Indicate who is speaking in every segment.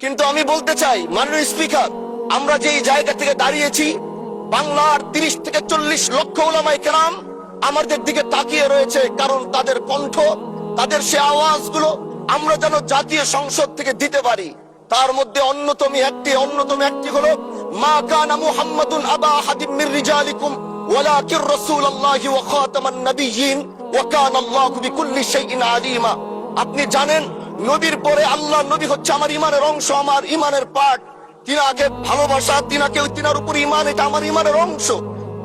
Speaker 1: কিন্তু আমি বলতে চাই মাননীয় স্পিকার, আমরা যেই জায়গা থেকে দাঁড়িয়েছি, বাংলার 30 থেকে 40 লক্ষ ওলামায়ে কেরাম আমাদের দিকে তাকিয়ে রয়েছে, কারণ তাদের কণ্ঠ, তাদের সে আওয়াজগুলো আমরা যেন জাতীয় সংসদ থেকে দিতে পারি। তার মধ্যে অন্যতম একটি হলো মা কানা মুহাম্মাদুন আবা আহাদিম মির রিজালিকুম ওয়ালাকির রাসূলুল্লাহি ওয়া খাতামান নাবিয়্যিন ওয়া কানা আল্লাহু বিকুল্লি শাইইন আলিমা। আপনি জানেন, নবীর পরে আল্লাহর নবী হচ্ছে আমার ইমানের অংশ, আমার ইমানের পার্ট। তিনাকে ভালোবাসা, তিনার উপর ইমান, এটা আমার ইমানের অংশ।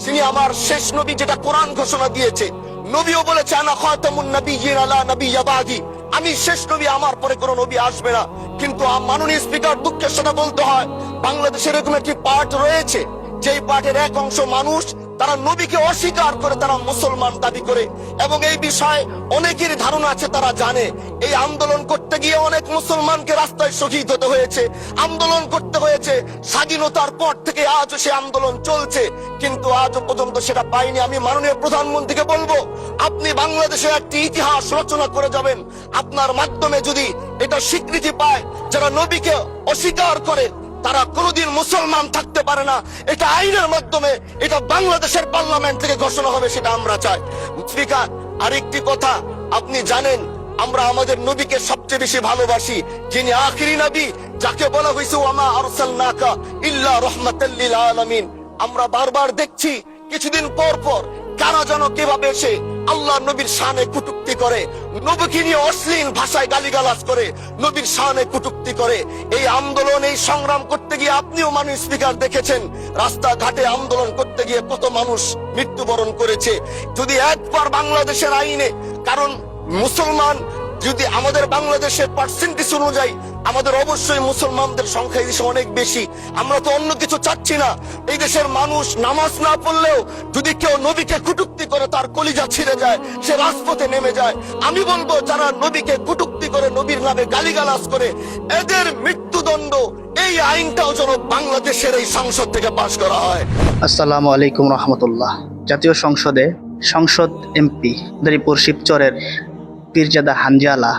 Speaker 1: তিনি আমার শেষ নবী, যেটা কোরআন ঘোষণা দিয়েছে। নবীও বলেছে আনা খাতামুন নাবিয়্যিন আলা নাবিয়্যা বাদি, আমি শেষ নবী, আমার পরে কোনো নবী আসবে না। কিন্তু মাননীয় স্পিকার, দুঃখের সাথে বলতে হয়, বাংলাদেশে এরকম একটি পার্ট রয়েছে, যেই পার্টের এক অংশ মানুষ, তারা নবীকে অস্বীকার করে, তারা মুসলমান দাবি করে। এবং এই বিষয়ে অনেকের ধারণা আছে, তারা জানে এই আন্দোলন করতে গিয়ে অনেক মুসলমানকে রাস্তায় শহীদ হতে হয়েছে, আন্দোলন করতে হয়েছে। স্বাধীনতার পর থেকে আজও সে আন্দোলন চলছে, কিন্তু আজও পর্যন্ত সেটা পাইনি। আমি মাননীয় প্রধানমন্ত্রীকে বলবো, আপনি বাংলাদেশের একটি ইতিহাস রচনা করে যাবেন। আপনার মাধ্যমে যদি এটা স্বীকৃতি পায়, যারা নবীকে অস্বীকার করে তারা কোনোদিন মুসলমান থাকতে পারে না, এটা আইনের মাধ্যমে, এটা বাংলাদেশের পার্লামেন্ট থেকে ঘোষণা হবে, সেটা আমরা চাই। স্পিকার, আরেকটি কথা, আপনি জানেন আমরা আমাদের নবীকে সবচেয়ে বেশি ভালোবাসি, যিনি আখিরি নবী, যাকে বলা হয়েছে ওয়ামা আরসালনাকা ইল্লা রাহমাতাল লিল আলামিন। আমরা বারবার দেখছি কিছুদিন পর পর কারা যেন কিভাবে এসে আল্লাহ নবীর শানে কটূক্তি করে, নবীকে নিয়ে অশ্লীল ভাষায় গালিগালাজ করে, নবীর শানে কটূক্তি করে। এই আন্দোলন, এই সংগ্রাম করতে গিয়ে আপনিও মাননীয় স্পিকার দেখেছেন, রাস্তাঘাটে আন্দোলন করতে গিয়ে কত মানুষ মৃত্যুবরণ করেছে। যদি একবার বাংলাদেশের আইনে, কারণ মুসলমান যদি আমাদের বাংলাদেশের পার্সেন্টেজ অনুযায়ী আমাদের অবশ্যই মুসলমানদের সংখ্যা এই দেশে অনেক বেশি। আমরা তো অন্য কিছু চাচ্ছি না। এই দেশের মানুষ নামাজ না পড়লেও যদি কেউ নবীকে কটূক্তি করে, তার কলিজা ছিঁড়ে যায়, সে রাজপথে নেমে যায়। আমি বলবো, যারা নবীকে কটূক্তি করে, নবীর নামে গালিগালাজ করে, এদের মৃত্যুদণ্ড, এই আইনটাও যেন বাংলাদেশের এই সংসদ থেকে পাশ করা হয়।
Speaker 2: আসসালামু আলাইকুম রহমতুল্লাহ। জাতীয় সংসদ এমপি দরিপুর শিবচরের পীরজাদা হানজালা,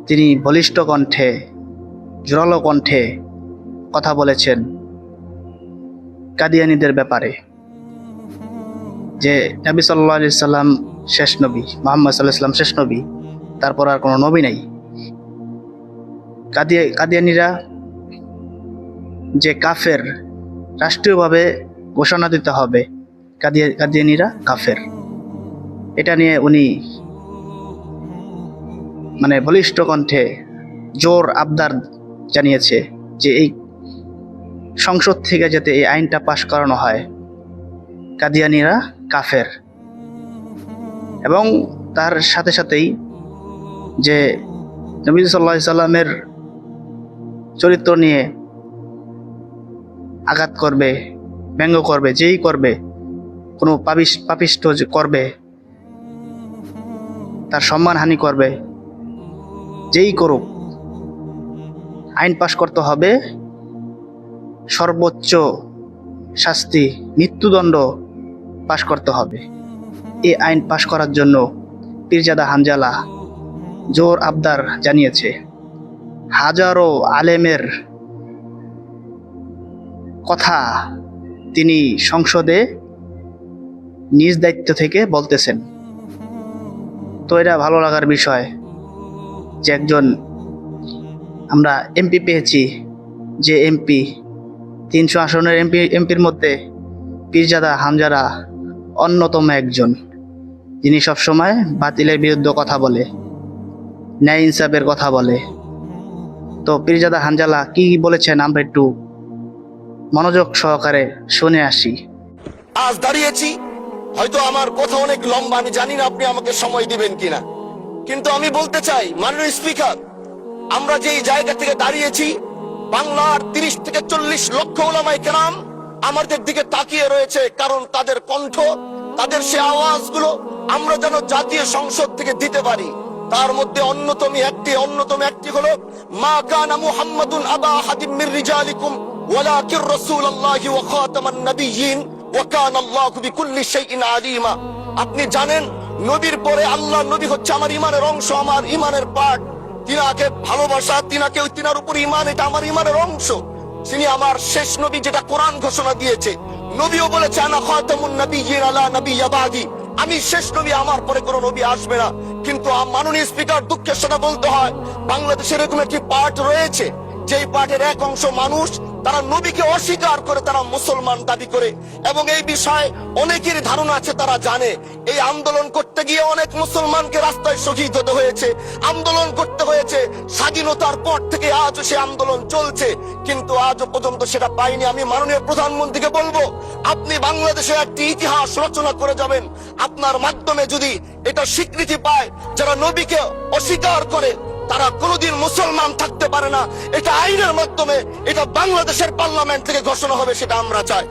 Speaker 2: তিনি বলিষ্ঠ কণ্ঠে, জোরালো কণ্ঠে কথা বলেছেন কাদিয়ানীদের ব্যাপারে, যে নবী সাল্লাল্লাহু আলাইহি সাল্লাম শেষ নবী, মুহাম্মদ সাল্লাল্লাহু আলাইহি সাল্লাম শেষ নবী, তারপর আর কোনো নবী নাই। কাদিয়ানীরা যে কাফের, রাষ্ট্রীয়ভাবে ঘোষণা দিতে হবে কাদিয়ানীরা কাফের। এটা নিয়ে উনি বলিষ্ঠ কণ্ঠে জোর আবদার জানিয়েছে যে এই সংসদ থেকে যাতে এই আইনটা পাশ করানো হয়, কাদিয়ানীরা কাফের। এবং তার সাথে সাথেই যে নবী সাল্লাল্লাহু আলাইহি সাল্লামের চরিত্র নিয়ে আঘাত করবে, ব্যঙ্গ করবে, যেই করবে, কোনো পাপিষ্ঠ করবে, তার সম্মানহানি করবে, যেই করুক, আইন পাশ করতে হবে, সর্বোচ্চ শাস্তি, মৃত্যুদণ্ড পাশ করতে হবে। এই আইন পাশ করার জন্য পীরজাদা হানজালা জোর আবদার জানিয়েছে। হাজারো আলেমের কথা তিনি সংসদে নিজ দায়িত্ব থেকে বলতেছেন। তো এটা ভালো লাগার বিষয় যে একজন আমরা এমপি পেয়েছি, যে এমপি 300 আসনের এমপির মধ্যে পীরজাদা হানজালা অন্যতম একজন, যিনি সবসময় বাতিলের বিরুদ্ধে কথা বলে, ন্যায় ইনসাফের কথা বলে। তো পীরজাদা হানজালা কি বলেছেন আমরা একটু মনোযোগ সহকারে শুনে আসি।
Speaker 1: আজ দাঁড়িয়েছি, হয়তো আমার কথা অনেক লম্বা, আমি জানি না আপনি আমাকে সময় দিবেন কিনা, কিন্তু আমি বলতে চাই মাননীয় স্পিকার, আমরা যেই জায়গা থেকে দাঁড়িয়েছি, বাংলার 30 থেকে 40 লক্ষ ওলামায়ে কেরাম আমাদের দিকে তাকিয়ে রয়েছে, কারণ তাদের কণ্ঠ, তাদের সে আওয়াজগুলো আমরা যেন জাতীয় সংসদ থেকে দিতে পারি। তার মধ্যে অন্যতম একটি হলো মা কানা মুহাম্মাদুন আবা আহাদিম মির রিজালিকুম ওয়ালাকির রাসূলুল্লাহি ওয়া খাতামান নাবিয়্যিন ওয়া কানা আল্লাহু বিকুল্লি শাইইন আলিমা। আপনি জানেন, নবীর পরে আল্লাহর নবী হচ্ছে আমার ইমানের অংশ, আমার ইমানের পার্ট। তিনাকে ভালোবাসা, তিনার উপর ঈমান, এটা আমার ঈমানের অংশ। তিনি আমার শেষ নবী, যেটা কোরআন ঘোষণা দিয়েছে। নবীও বলেছে আনা খাতামুন নাবিয়্যিন আলা নাবিয়্যা বাদি, আমি শেষ নবী, আমার পরে কোনো নবী আসবে না। কিন্তু মাননীয় স্পিকার, দুঃখের সাথে বলতে হয়, বাংলাদেশের এরকম একটি পার্ট রয়েছে, যেই পার্টের এক অংশ মানুষ তারা নবীকে অস্বীকার করে, তারা মুসলমান দাবি করে। এবং এই বিষয়ে অনেকের ধারণা আছে, তারা জানে এই আন্দোলন করতে গিয়ে অনেক মুসলমানকে রাস্তায় শহীদ হতে হয়েছে, আন্দোলন করতে হয়েছে। স্বাধীনতার পর থেকে আজও সে আন্দোলন চলছে, কিন্তু আজও পর্যন্ত সেটা পাইনি। আমি মাননীয় প্রধানমন্ত্রীকে বলবো, আপনি বাংলাদেশে একটি ইতিহাস রচনা করে যাবেন। আপনার মাধ্যমে যদি এটা স্বীকৃতি পায়, যারা নবীকে অস্বীকার করে তারা কোনোদিন মুসলমান থাকতে পারে না, এটা আইনের মাধ্যমে, এটা বাংলাদেশের পার্লামেন্ট থেকে ঘোষণা হবে, সেটা আমরা চাই।